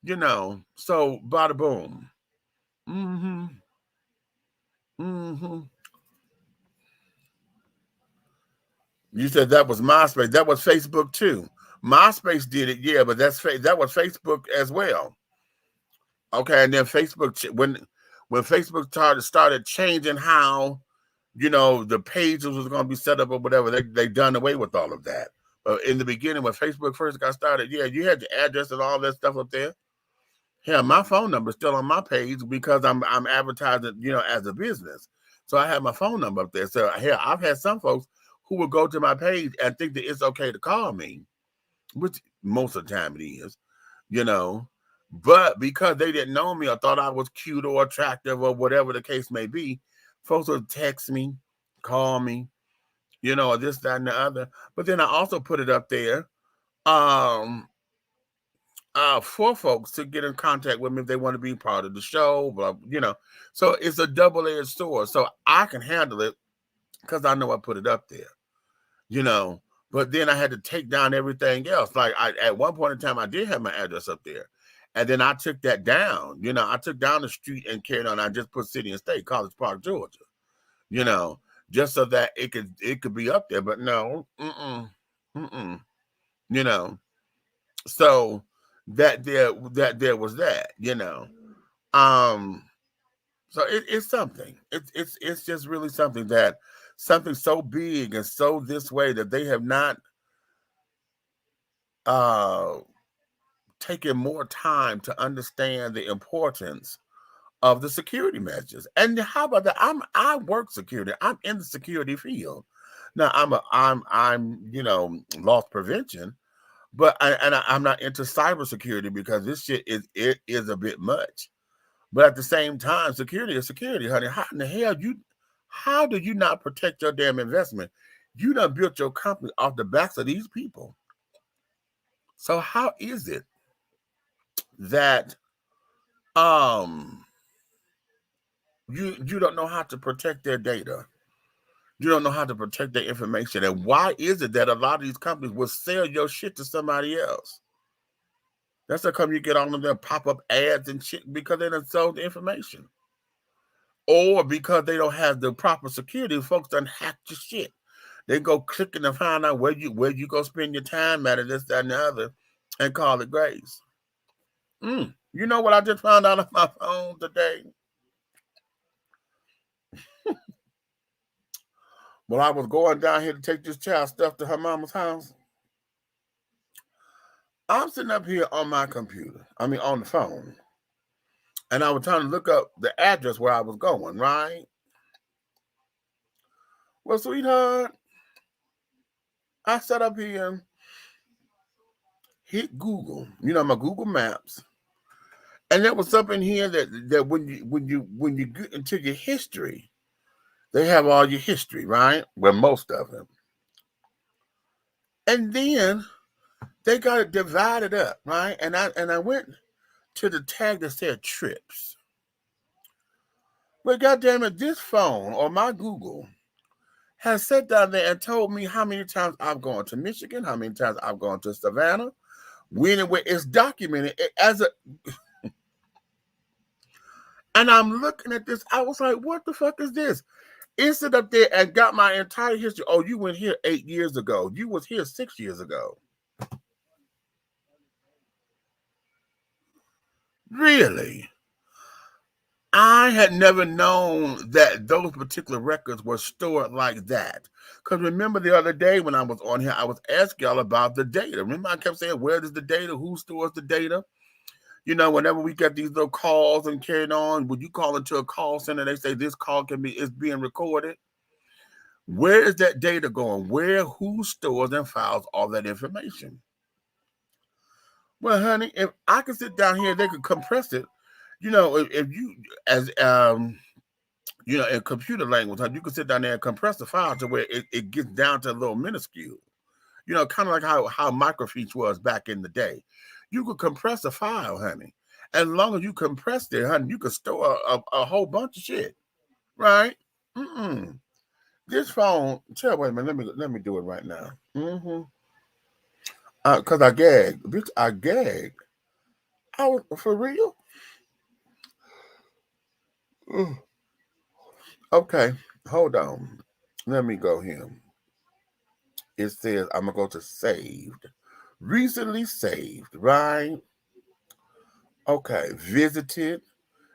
You know, so bada boom. You said that was MySpace. That was Facebook too. MySpace did it, yeah, but that was Facebook as well. Okay, and then Facebook, when Facebook started changing how, you know, the pages was going to be set up or whatever, they done away with all of that. But in the beginning, when Facebook first got started, yeah, you had your address and all that stuff up there. Yeah, my phone number is still on my page because I'm advertising, you know, as a business. So I have my phone number up there. So here, I've had some folks who will go to my page and think that it's okay to call me, which most of the time it is, you know. But because they didn't know me or thought I was cute or attractive or whatever the case may be, folks would text me, call me, you know, this, that, and the other. But then I also put it up there for folks to get in contact with me if they want to be part of the show, blah, you know. So it's a double-edged sword. So I can handle it because I know I put it up there, you know. But then I had to take down everything else. Like at one point in time, I did have my address up there. And then I took that down. You know, I took down the street and carried on. I just put city and state, College Park, Georgia, you know, just so that it could be up there. But no, you know. So that there was that, you know. So it's something. It's just really something so big and so this way that they have not taken more time to understand the importance of the security measures. And how about that? I work security. I'm in the security field. Now I'm you know, loss prevention, but I'm not into cybersecurity because this shit is a bit much. But at the same time, security is security, honey. How in the hell how do you not protect your damn investment? You done built your company off the backs of these people. So how is it that you don't know how to protect their data? You don't know how to protect their information. And why is it that a lot of these companies will sell your shit to somebody else? That's how come you get all of them pop-up ads and shit, because they done sold the information. Or because they don't have the proper security, folks done hacked your shit. They go clicking and find out where you go spend your time at, and this, that, and the other, and call it grace. You know what I just found out on my phone today? Well, I was going down here to take this child's stuff to her mama's house. I'm sitting up here on my computer, on the phone, and I was trying to look up the address where I was going, right? Well, sweetheart, I sat up here, hit Google, you know, my Google Maps, and there was something here that when you get into your history, they have all your history, right? Well, most of them. And then they got it divided up, right? And I went to the tag that said trips. But goddamn it, this phone or my Google has sat down there and told me how many times I've gone to Michigan, how many times I've gone to Savannah, when and where. It's documented as a. And I'm looking at this. I was like, what the fuck is this? It sit up there and got my entire history. Oh, you went here 8 years ago. You was here 6 years ago. Really? I had never known that those particular records were stored like that. Because remember the other day when I was on here, I was asking y'all about the data. Remember I kept saying, where is the data? Who stores the data? You know, whenever we get these little calls and carried on, when you call into a call center, they say this call is being recorded. Where is that data going? Who stores and files all that information? Well, honey, if I could sit down here, they could compress it. If you, as in computer language, you could sit down there and compress the file to where it gets down to a little minuscule. Kind of like how microfiche was back in the day. You could compress a file, honey. As long as you compress it, honey, you could store a whole bunch of shit, right? This phone. Wait a minute. Let me do it right now. Cause I gagged, bitch. I gagged. I was for real. Okay, hold on. Let me go here. It says I'm gonna go to saved. Recently saved, right? Okay, visited.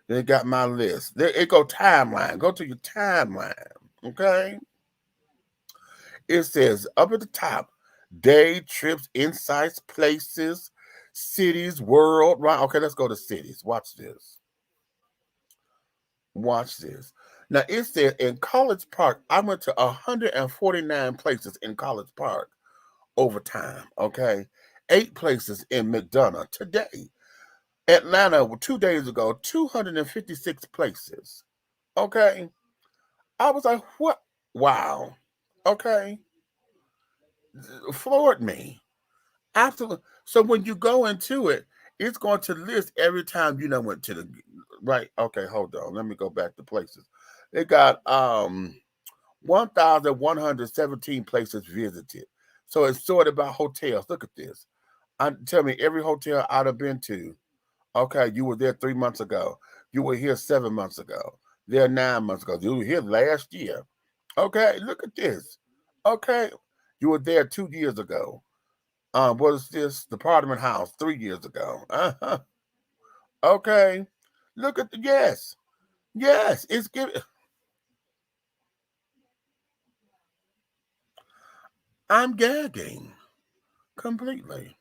They got my list. There it go timeline. Go to your timeline. Okay. It says up at the top, day, trips, insights, places, cities, world. Right. Okay, let's go to cities. Watch this. Watch this. Now it says in College Park, I went to 149 places in College Park over time. Okay. 8 places in McDonough today. Atlanta 2 days ago, 256 places. Okay. I was like, what? Wow. Okay. Floored me. Absolutely. So when you go into it, it's going to list every time you went to the right. Okay, hold on. Let me go back to places. They got 1,117 places visited. So it's sorted by hotels. Look at this. Tell me every hotel I'd have been to. Okay, you were there 3 months ago. You were here 7 months ago. There 9 months ago. You were here last year. Okay, look at this. Okay, you were there 2 years ago. What is this? The Parliament House 3 years ago. Okay, look at yes, it's giving. I'm gagging completely.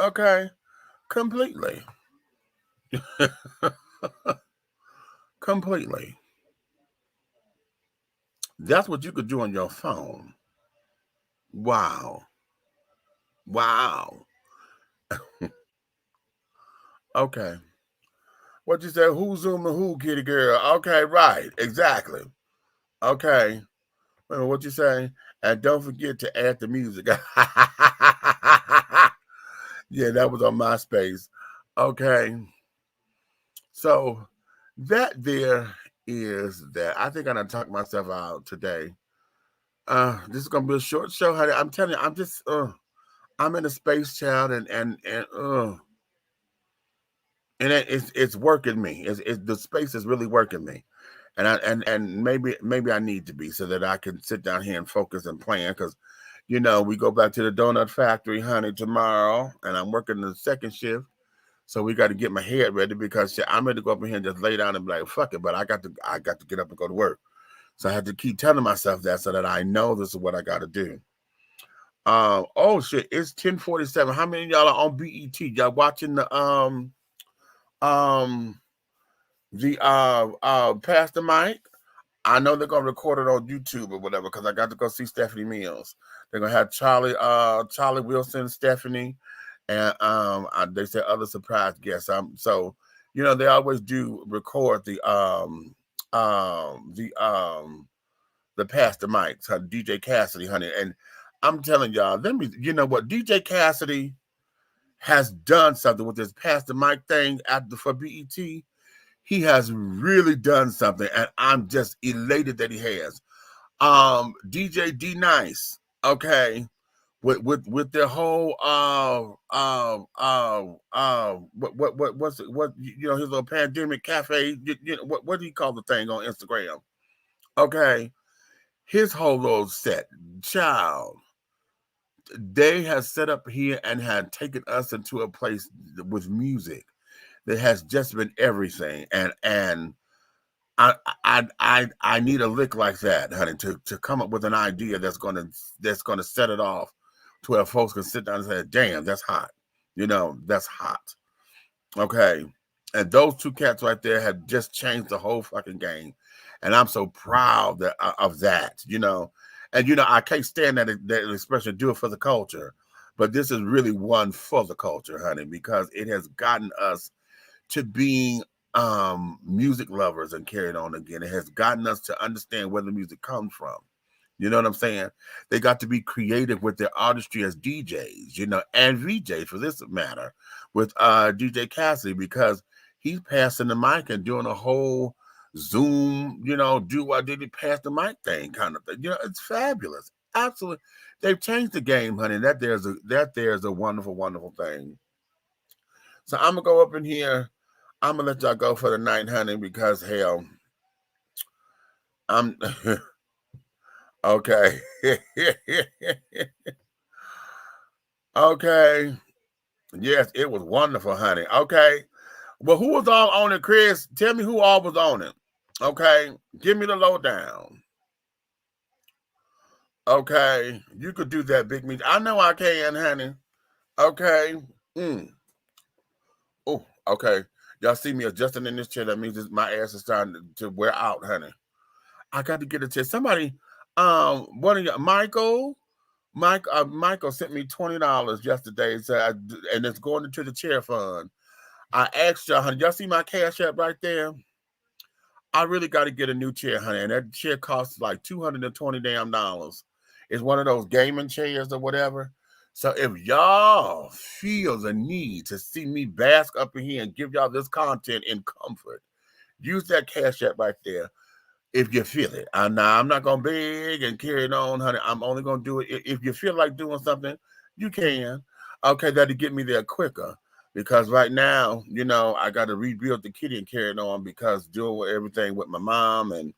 Okay, completely. Completely. That's what you could do on your phone. Wow. Wow. Okay. What you say? Who's zooming who, kitty girl? Okay, right. Exactly. Okay. What you say? And don't forget to add the music. Yeah, that was on MySpace. Okay. So that there is that. I think I'm gonna talk myself out today. This is gonna be a short show, honey. I'm telling you, I'm just I'm in a space, child, and it's working me. It's the space is really working me, and maybe I need to be so that I can sit down here and focus and plan because, we go back to the donut factory, honey, tomorrow, and I'm working the second shift, so we got to get my head ready because shit, I'm ready to go up in here and just lay down and be like, fuck it, but I got to get up and go to work, so I had to keep telling myself that so that I know this is what I got to do. Oh shit, it's 10:47. How many of y'all are on BET? Y'all watching the Pastor Mike? I know they're gonna record it on YouTube or whatever because I got to go see Stephanie Mills. They're gonna have Charlie Wilson, Stephanie, and they said other surprise guests. So they always do record the Pastor Mike, DJ Cassidy, honey, and I'm telling y'all, you know what, DJ Cassidy has done something with this Pastor Mike thing for BET. He has really done something, and I'm just elated that he has. DJ D Nice, okay, with their whole what's it, his little pandemic cafe, what do you call the thing on Instagram? Okay, his whole little set, child. They have set up here and had taken us into a place with music that has just been everything, and I need a lick like that, honey, to come up with an idea that's gonna set it off to where folks can sit down and say, "Damn, that's hot," that's hot. Okay, and those two cats right there have just changed the whole fucking game. And I'm so proud of that, And, I can't stand that expression, do it for the culture. But this is really one for the culture, honey, because it has gotten us to being music lovers and carried on again. It has gotten us to understand where the music comes from. You know what I'm saying? They got to be creative with their artistry as DJs, and VJs for this matter, with DJ Cassidy, because he's passing the mic and doing a whole Zoom, do what did he pass the mic thing kind of thing. It's fabulous. Absolutely. They've changed the game, honey. That there's a wonderful, wonderful thing. So I'm gonna go up in here. I'm gonna let y'all go for the night, honey, because hell, I'm okay. Okay. Yes, it was wonderful, honey. Okay. Well, who was all on it, Chris? Tell me who all was on it. Okay. Give me the lowdown. Okay. You could do that, Big Meat. I know I can, honey. Okay. Oh, okay. Y'all see me adjusting in this chair. That means my ass is starting to wear out, honey. I got to get a chair. Somebody, one of you, Michael sent me $20 yesterday, and it's going into the chair fund. I asked y'all, honey, y'all see my Cash App right there? I really got to get a new chair, honey, and that chair costs like $220 damn. It's one of those gaming chairs or whatever. So if y'all feel the need to see me bask up in here and give y'all this content in comfort, use that Cash App right there. If you feel it. Now, I'm not going to beg and carry it on, honey. I'm only going to do it. If you feel like doing something, you can. Okay, that'll get me there quicker. Because right now, I got to rebuild the kitty and carry it on because doing everything with my mom and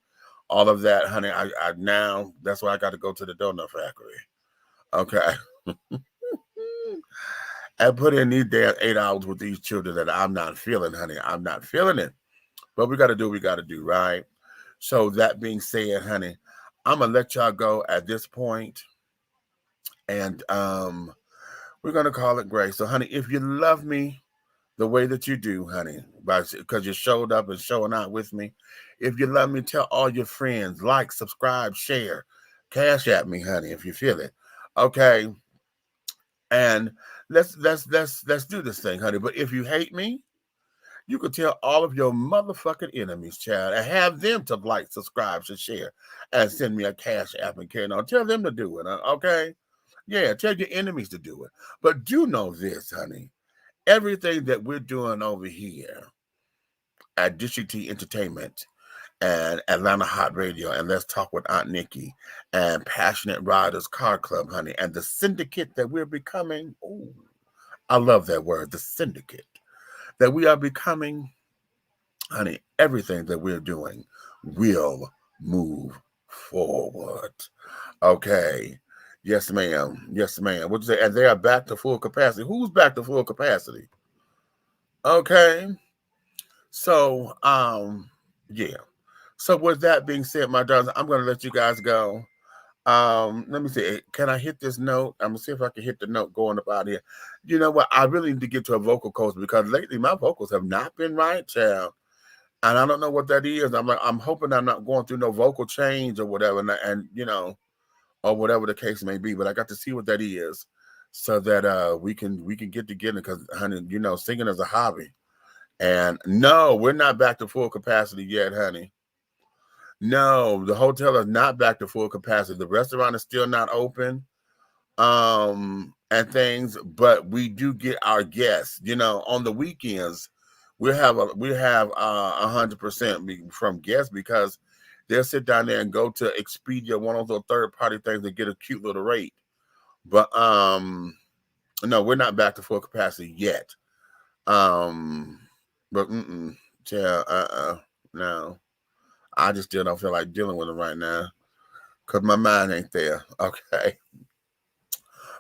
all of that, honey, I now, that's why I got to go to the donut factory. Okay. I put in these damn 8 hours with these children that I'm not feeling, honey. I'm not feeling it. But we got to do what we got to do, right? So that being said, honey, I'm going to let y'all go at this point. And we're going to call it grace. So, honey, if you love me the way that you do, honey, because you showed up and showing out with me, if you love me, tell all your friends, like, subscribe, share, Cash at me, honey, if you feel it. Okay. And let's do this thing, honey. But if you hate me, you could tell all of your motherfucking enemies, child, and have them to like, subscribe, and share, and send me a Cash App and carry on. Tell them to do it, okay? Yeah, tell your enemies to do it. But do know this, honey. Everything that we're doing over here at District T Entertainment and Atlanta Hot Radio and Let's Talk with Aunt Nikki and Passionate Riders Car Club, honey, and the syndicate that we're becoming. Ooh, I love that word, the syndicate. That we are becoming, honey, everything that we're doing will move forward. Okay. Yes, ma'am. Yes, ma'am. What'd you say? And they are back to full capacity. Who's back to full capacity? Okay. So, yeah. So with that being said, my darlings, I'm going to let you guys go. Let me see. Can I hit this note? I'm gonna see if I can hit the note going up out here. You know what? I really need to get to a vocal coach because lately my vocals have not been right, child. And I don't know what that is. I'm hoping I'm not going through no vocal change or whatever, and or whatever the case may be. But I got to see what that is so that we can get together because, honey, singing is a hobby. And no, we're not back to full capacity yet, honey. No, the hotel is not back to full capacity. The restaurant is still not open, and things. But we do get our guests. On the weekends, we have 100% from guests because they'll sit down there and go to Expedia, one of those third-party things, to get a cute little rate. But no, we're not back to full capacity yet. But no. I just still don't feel like dealing with them right now because my mind ain't there. Okay.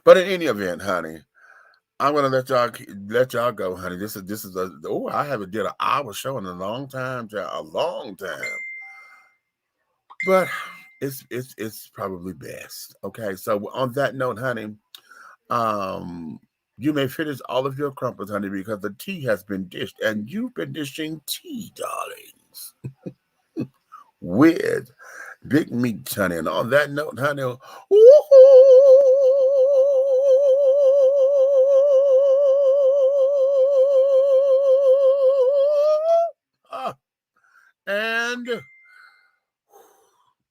But in any event, honey, I'm gonna let y'all go, honey. This is I haven't did an hour show in a long time, a long time. But it's probably best. Okay. So on that note, honey, you may finish all of your crumpets, honey, because the tea has been dished, and you've been dishing tea, darlings. with Big Meech, honey. And on that note, honey, and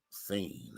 scene.